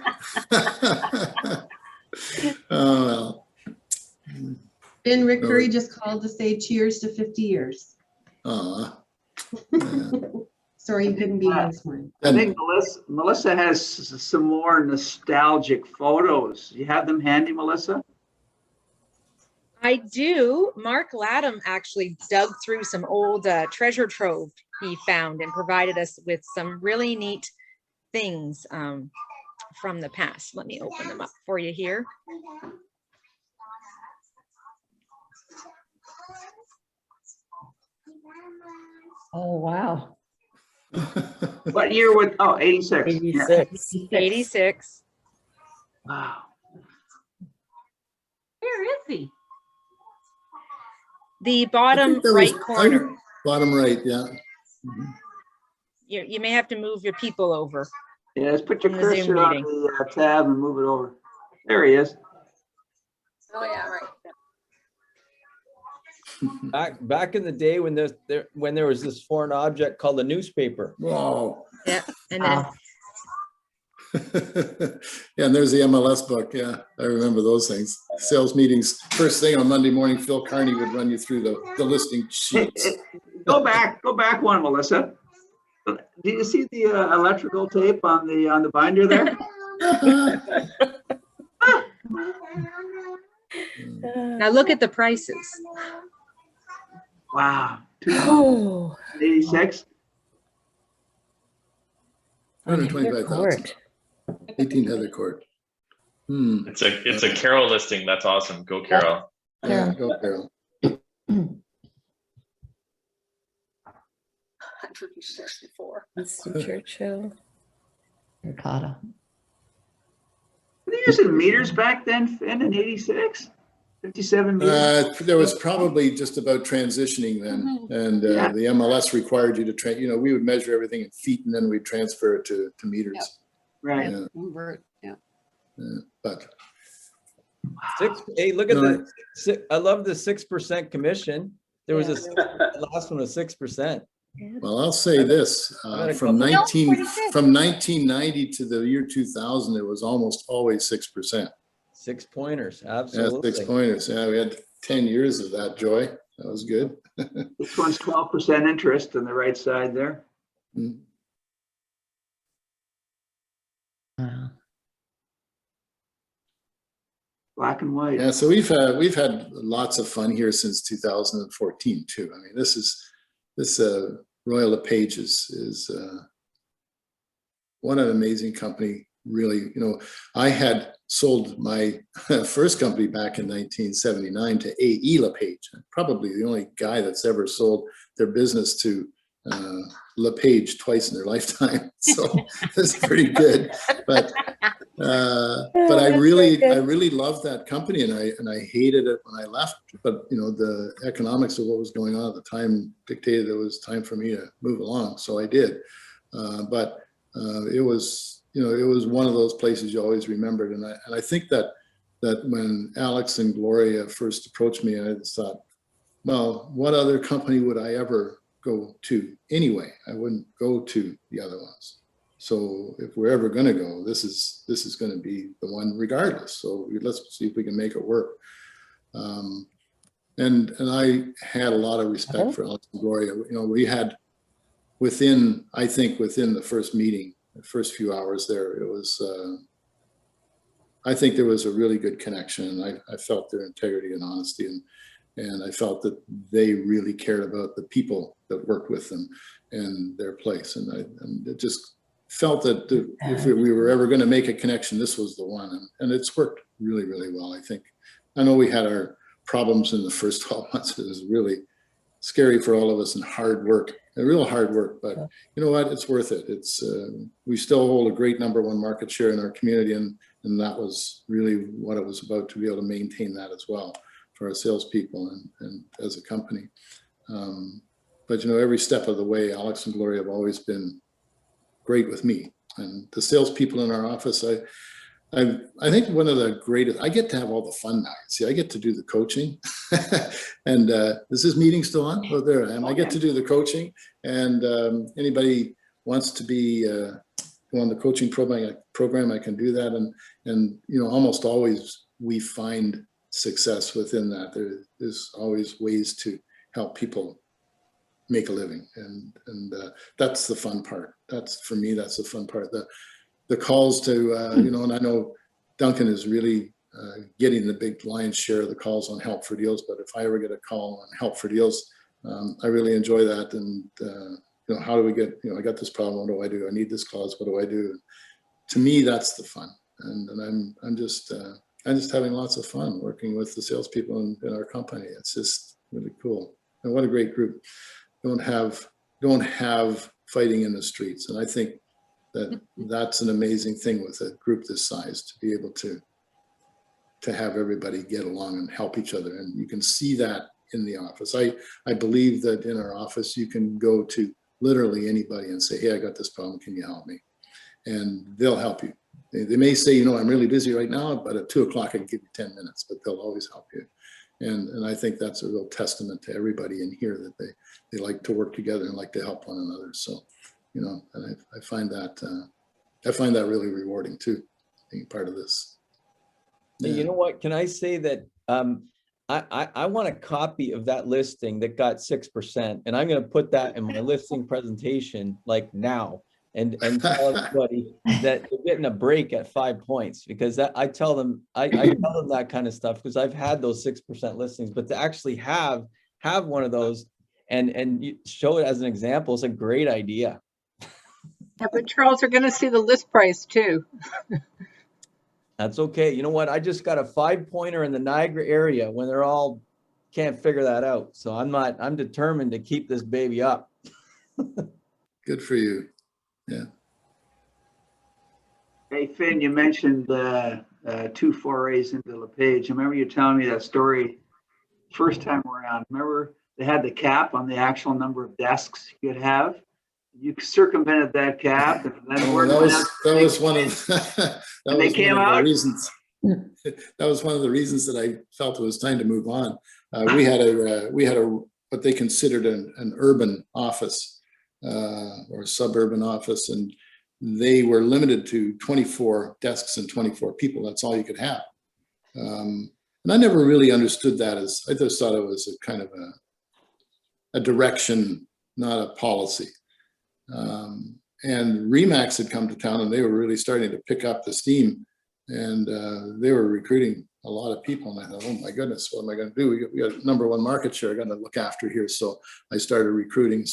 Oh, well. Ben Rickbury just called to say cheers to 50 years. Yeah. Sorry you couldn't be here this morning. I think Melissa has some more nostalgic photos. You have them handy, Melissa? I do. Mark Latham actually dug through some old treasure trove he found and provided us with some really neat things from the past. Let me open them up for you here. Oh, wow. What year would, oh, 86. Yeah. 86. 86. Wow. Where is he? The I bottom think that right was corner. bottom right, yeah. Mhm. You may have to move your people over. Yeah, let's put your In the Zoom cursor on meeting. the tab and move it over. There he is. Oh, yeah, right. Back in the day when there was this foreign object called a newspaper. Whoa. Yeah, and then Yeah, and there's the MLS book. Yeah, I remember those things. Sales meetings, first thing on Monday morning, Phil Carney would run you through the listing sheets. Go back one, Melissa. Do you see the electrical tape on the binder there? now look at the prices. Wow. Oh. 86. 125,000. 18 Heather Court. It's a Carol listing. That's awesome. Go Carol. Yeah, go Carol. 164. Winston Churchill. Ricotta. Were they using meters back then, Finn, in 86? 57 meters? There was probably just about transitioning then. And Yeah. the MLS required you to, we would measure everything in feet and then we'd transfer it to meters. Yep. Right. Yeah. Yeah. But Hey, look at I love the 6% commission. There was the last one was 6%. well, I'll say this, from 1990 to the year 2000, it was almost always 6%. 6 pointers, Yeah, absolutely. 6 pointers. Yeah, we had 10 years of that, Joy. That was good. This one's 12% interest on the right side there. Mm. Black and white. Yeah, so we've had lots of fun here since 2014 too. I mean, this Royal LePage is what an amazing company. Really, I had sold my first company back in 1979 to A.E. LePage, probably the only guy that's ever sold their business to LePage twice in their lifetime. So that's pretty good. But I really loved that company, and I hated it when I left. But the economics of what was going on at the time dictated it was time for me to move along, so I did. But it was one of those places you always remembered, and I think that when Alex and Gloria first approached me, I just thought, well, what other company would I ever go to anyway? I wouldn't go to the other ones. So if we're ever going to go, this is going to be the one regardless. So let's see if we can make it work. And I had a lot of respect for Alex and Gloria. We had within the first meeting, the first few hours there, it was, I think there was a really good connection. And I felt their integrity and honesty, and I felt that they really cared about the people that worked with them and their place. And it just felt that if we were ever going to make a connection, this was the one. And it's worked really, really well, I think. I know we had our problems in the first 12 months. It was really scary for all of us and hard work, real hard work. But you know what? It's worth it. It's we still hold a great #1 market share in our community, and that was really what it was about, to be able to maintain that as well for our salespeople and as a company. But every step of the way, Alex and Gloria have always been great with me, and the salespeople in our office. I think one of the greatest, I get to have all the fun now. See, I get to do the coaching and is this meeting still on? Oh, there I am. I get to do the coaching, and anybody wants to go on the coaching program, I can do that. And almost always we find success within that. There's always ways to help people make a living. And that's the fun part. For me, that's the fun part. The calls to, and I know Duncan is really getting the big lion's share of the calls on Help for Deals, but if I ever get a call on Help for Deals, I really enjoy that. And, how do we get, I got this problem, what do I do? I need this clause, what do I do? To me, that's the fun. And I'm just having lots of fun working with the salespeople in our company. It's just really cool. And what a great group. Don't have fighting in the streets. And I think that that's an amazing thing with a group this size, to be able to have everybody get along and help each other. And you can see that in the office. I believe that in our office, you can go to literally anybody and say, hey, I got this problem, can you help me? And they'll help you. They may say, you know, I'm really busy right now, but at 2 o'clock I can give you 10 minutes, but they'll always help you. And I think that's a real testament to everybody in here, that they like to work together and like to help one another. So, you know, and I find that really rewarding too, being part of this. Yeah. You know what, can I say that I want a copy of that listing that got 6%, and I'm going to put that in my listing presentation like now, and tell everybody that they're getting a break at 5 points, because that I tell them that kind of stuff, because I've had those 6% listings, but to actually have one of those and you show it as an example is a great idea. Yeah, but Charles, are going to see the list price too. That's okay. You know what? I just got a 5-pointer in the Niagara area when they're all can't figure that out. So I'm determined to keep this baby up. Good for you. Yeah. Hey, Finn, you mentioned 2 forays into LePage. I remember you telling me that story first time around. Remember they had the cap on the actual number of desks you could have? You circumvented that cap, and then that was one of the reasons. That was one of the reasons that I felt it was time to move on. We had a what they considered an urban office or a suburban office, and they were limited to 24 desks and 24 people. That's all you could have. And I never really understood that. I just thought it was a kind of a direction, not a policy. And Remax had come to town, and they were really starting to pick up the steam, and they were recruiting a lot of people. And I thought, oh my goodness, what am I going to do? We got #1 market share I got to look after here. So I started recruiting.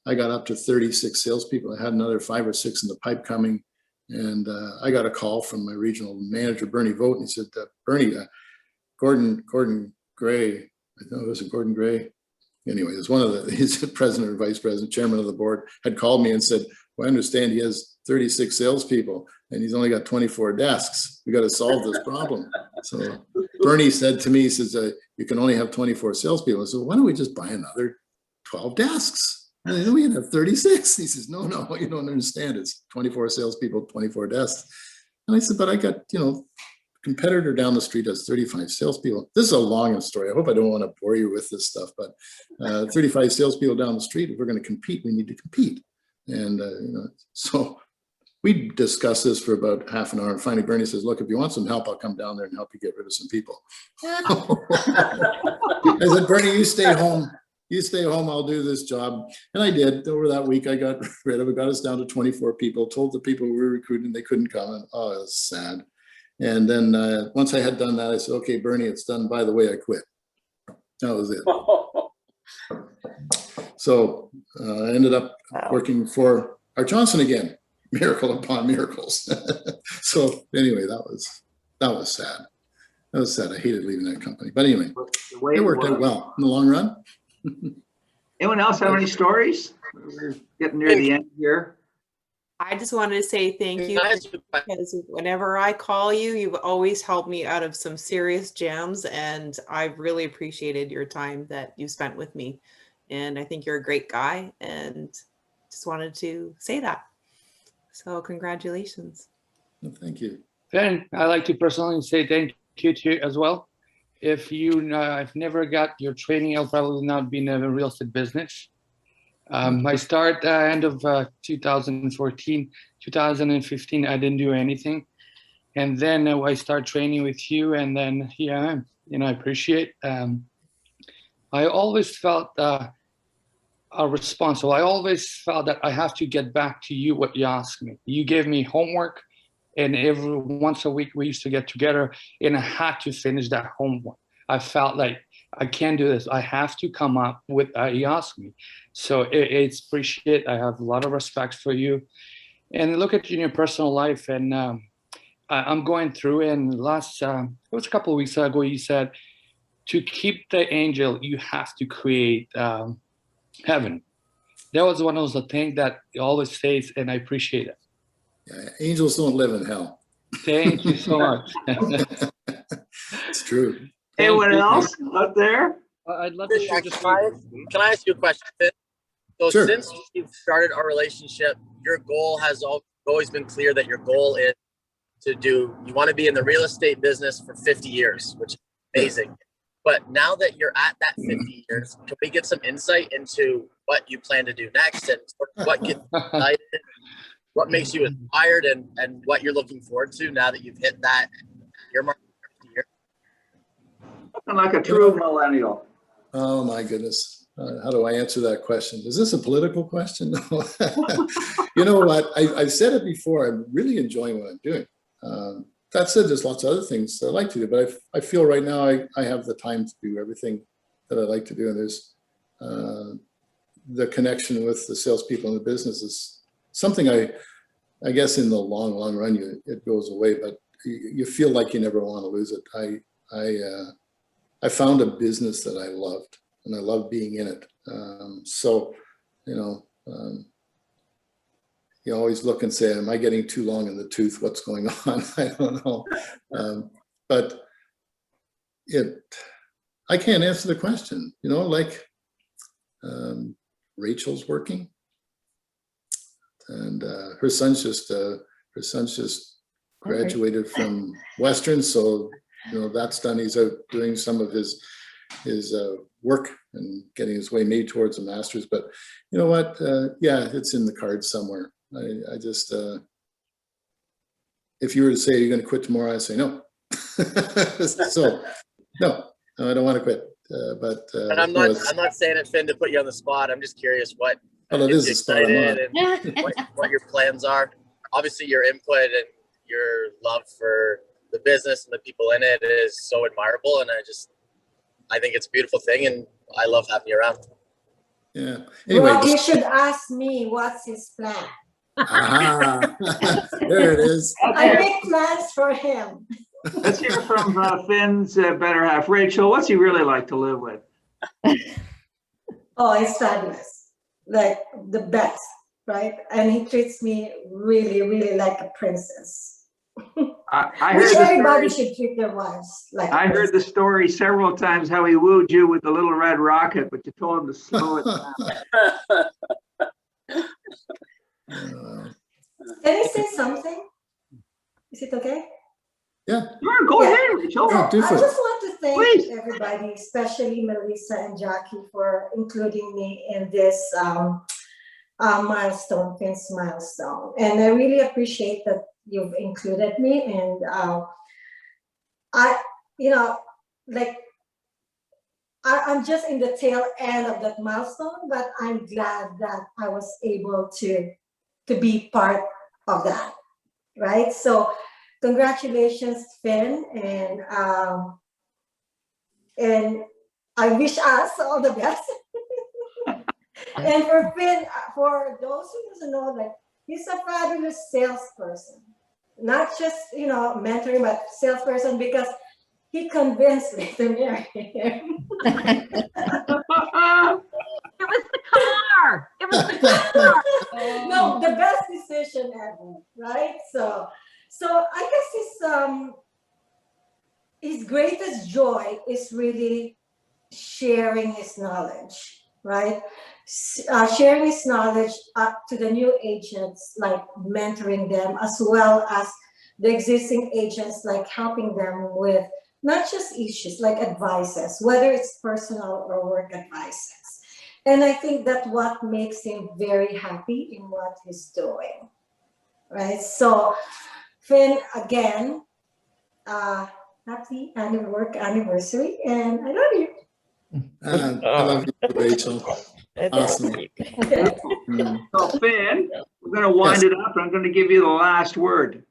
I got up to 36 salespeople. I had another 5 or 6 in the pipe coming. And I got a call from my regional manager, Bernie Vogt, and he said, Bernie, Gordon Gray, I thought it was Gordon Gray. Anyway, it's he's the president or vice president, chairman of the board, had called me and said, well, I understand he has 36 salespeople and he's only got 24 desks. We got to solve this problem. So Bernie said to me, he says, you can only have 24 salespeople. I said, why don't we just buy another 12 desks? And then we can have 36. He says, no, you don't understand. It's 24 salespeople, 24 desks. And I said, but I got, competitor down the street has 35 salespeople. This is a long story. I hope I don't want to bore you with this stuff, but 35 salespeople down the street, if we're going to compete, we need to compete. And, so we discussed this for about half an hour. And finally, Bernie says, look, if you want some help, I'll come down there and help you get rid of some people. I said, Bernie, you stay home. I'll do this job. And I did. Over that week, I got rid of it, got us down to 24 people, told the people we were recruiting they couldn't come. And, oh, it was sad. And then once I had done that, I said, okay, Bernie, it's done. By the way, I quit. That was it. So I ended up working for Art Johnson again, miracle upon miracles. So anyway, that was sad. That was sad. I hated leaving that company. But anyway, it worked out well in the long run. Anyone else have any stories? We're getting near the end here. I just wanted to say thank you, because whenever I call you, you've always helped me out of some serious jams, and I've really appreciated your time that you spent with me. And I think you're a great guy, and just wanted to say that. So congratulations. Well, thank you. Finn, I'd like to personally say thank you to you as well. If I've never got your training, I'll probably not be in a real estate business. I start end of 2014, 2015, I didn't do anything. And then I start training with you, and then here I am. I appreciate. I always felt responsible. I always felt that I have to get back to you what you asked me. You gave me homework, and every once a week we used to get together, and I had to finish that homework. I felt like I can't do this. I have to come up with you asked me. So it's appreciate. I have a lot of respect for you. And look at you in your personal life. And I'm going through, and it was a couple of weeks ago, you said, to keep the angel, you have to create heaven. that was one of the things that he always says, and I appreciate it. Yeah, angels don't live in hell. Thank you so much. It's true. Anyone else out there? I'd love to share just. Can I ask you a question, Finn? So Sure. since you've started our relationship, your goal has always been clear that your goal is you want to be in the real estate business for 50 years, which is amazing. But now that you're at that 50 years, can we get some insight into what you plan to do next and what gets you excited, what makes you inspired, and what you're looking forward to now that you've hit that year mark? Looking like a true millennial. Oh my goodness. How do I answer that question? Is this a political question? No. You know what? I've said it before. I'm really enjoying what I'm doing. That said, there's lots of other things I like to do, but I feel right now I have the time to do everything that I like to do. And there's the connection with the salespeople in the business is something I guess in the long run, it goes away, but you feel like you never want to lose it. I found a business that I loved, and I love being in it. So, you know, you always look and say, am I getting too long in the tooth? What's going on? I don't know. But I can't answer the question, you know, like Rachel's working, and her son's just graduated from Western. So, you know, that's done. He's out doing some of his work and getting his way maybe towards a master's. But you know what? Yeah, it's in the cards somewhere. I just, if you were to say you're going to quit tomorrow, I'd say no. So no, I don't want to quit. And I'm not saying it, Finn, to put you on the spot. I'm just curious what gets you excited and what your plans are. Obviously, your input and your love for the business and the people in it is so admirable, and I think it's a beautiful thing, and I love having you around. Yeah. Anyway, well, you should ask me what's his plan. There it is. I make plans for him. Let's hear from Finn's better half. Rachel, what's he really like to live with? Oh, he's fabulous. Like the best, right? And he treats me really, really like a princess. I Which heard everybody should treat their wives like. I heard the story several times how he wooed you with the little red rocket, but you told him to slow it down. Can I say something? Is it okay? Yeah. Sure, go ahead, Rachel. I just want to thank everybody, especially Melissa and Jackie, for including me in this milestone, Finn's milestone. And I really appreciate that you've included me. And I'm just in the tail end of that milestone, but I'm glad that I was able to be part of that, right? So congratulations, Finn, and I wish us all the best. And for Finn, for those who doesn't know, like, he's a fabulous salesperson, not just, you know, mentoring, but salesperson, because he convinced me to marry him. It was the car. It was the car. No, the best decision ever, right? So I guess his greatest joy is really sharing his knowledge, right? Sharing his knowledge to the new agents, like mentoring them, as well as the existing agents, like helping them with not just issues, like advices, whether it's personal or work advices. And I think that's what makes him very happy in what he's doing, right? So Finn, again, happy work anniversary, and I love you. I love you, Rachel. Awesome. So Finn, we're going to wind it up. I'm going to give you the last word.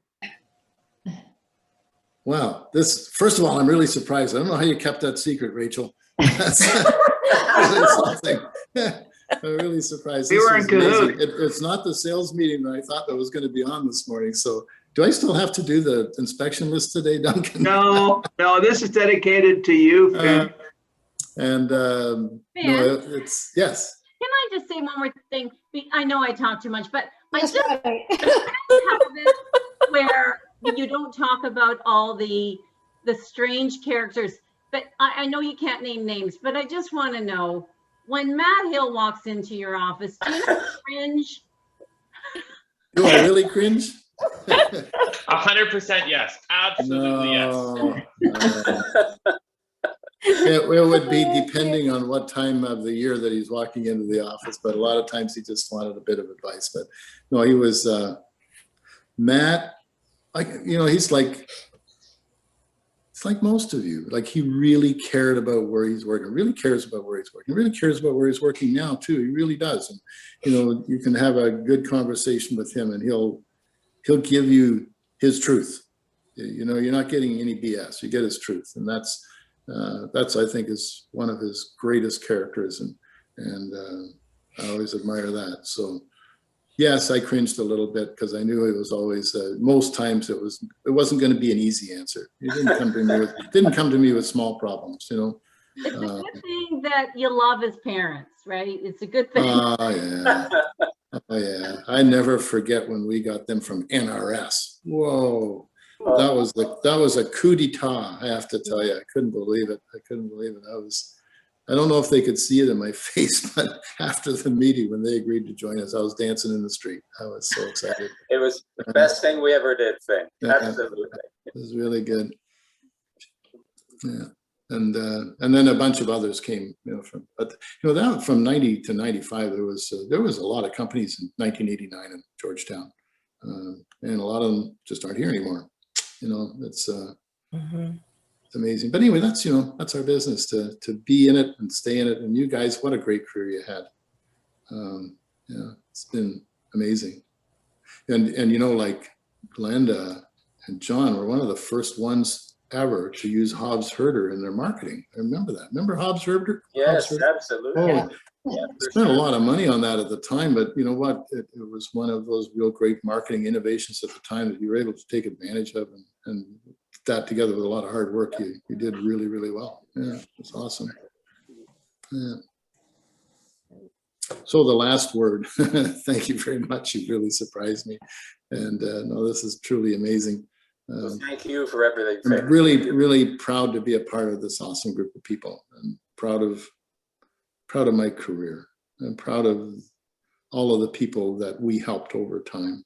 Wow. First of all, I'm really surprised. I don't know how you kept that secret, Rachel. That's really something. I'm really surprised. We were in cahoots. It's not the sales meeting that I thought that was going to be on this morning. So do I still have to do the inspection list today, Duncan? No, this is dedicated to you, Finn. No, it's yes. Can I just say one more thing? I know I talk too much, but I Yes, just right. have this where you don't talk about all the strange characters. But I know you can't name names, but I just want to know, when Matt Hill walks into your office, do you not cringe? Do I really cringe? 100% yes. Absolutely No. It would be depending on what time of the year that he's walking into the office, but a lot of times he just wanted a bit of advice. But no, he was Matt. He's like, it's like most of you. Like, he really cared about where he's working. Really cares about where he's working. Really cares about where he's working now too. He really does. And you can have a good conversation with him, and he'll give you his truth. You're not getting any BS. You get his truth, and that's I think is one of his greatest characters, and I always admire that. So yes, I cringed a little bit because I knew it was always most times it wasn't going to be an easy answer. It didn't come to me with small problems. It's a good thing that you love his parents, right? It's a good thing. Yeah. Oh yeah, I never forget when we got them from NRS. Whoa, that was a coup d'etat. I have to tell you, I couldn't believe it. I don't know if they could see it in my face, but after the meeting, when they agreed to join us, I was dancing in the street. I was so excited. It was the best thing we ever did, Finn. Absolutely. It was really good. Yeah. And then a bunch of others came, that from 90 to 95, there was a lot of companies in 1989 in Georgetown, and a lot of them just aren't here anymore. It's amazing. But anyway, that's our business, to be in it and stay in it. And you guys, what a great career you had. It's been amazing. And like Glenda and John were one of the first ones ever to use Hobbs Herder in their marketing. I remember that. Remember Hobbs Herder? Yes, absolutely. Oh, yeah, spent a lot of money on that at the time, but you know what? It was one of those real great marketing innovations at the time that you were able to take advantage of, and that together with a lot of hard work, you did really, really well. Yeah, it's awesome. Yeah. So the last word, thank you very much. You really surprised me. And no, this is truly amazing. Thank you for everything. I'm really, really proud to be a part of this awesome group of people. I'm proud of my career. I'm proud of all of the people that we helped over time.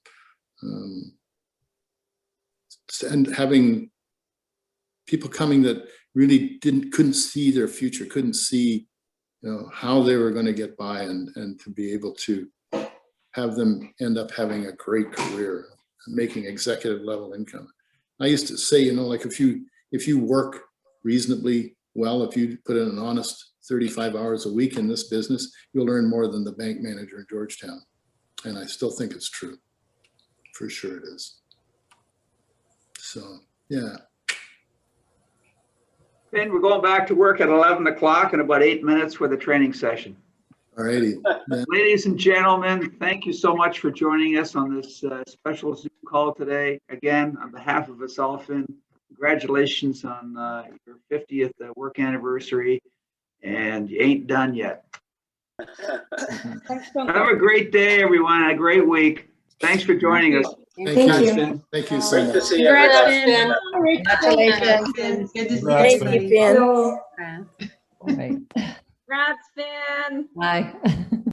And having people coming that really couldn't see their future, couldn't see how they were going to get by, and to be able to have them end up having a great career, making executive level income. I used to say, like if you work reasonably well, if you put in an honest 35 hours a week in this business, you'll earn more than the bank manager in Georgetown. And I still think it's true. For sure it is. So, yeah. Finn, we're going back to work at 11 o'clock in about 8 minutes for the training session. All righty. Yeah. Ladies and gentlemen, thank you so much for joining us on this special Zoom call today. Again, on behalf of us all, Finn, congratulations on your 50th work anniversary, and you ain't done yet. Have a great day, everyone, and a great week. Thanks for joining us. Thank you. Finn. Thank you so much. Congratulations. Congratulations. Good to see Thank you, everybody. Finn. Congrats, Finn. Bye.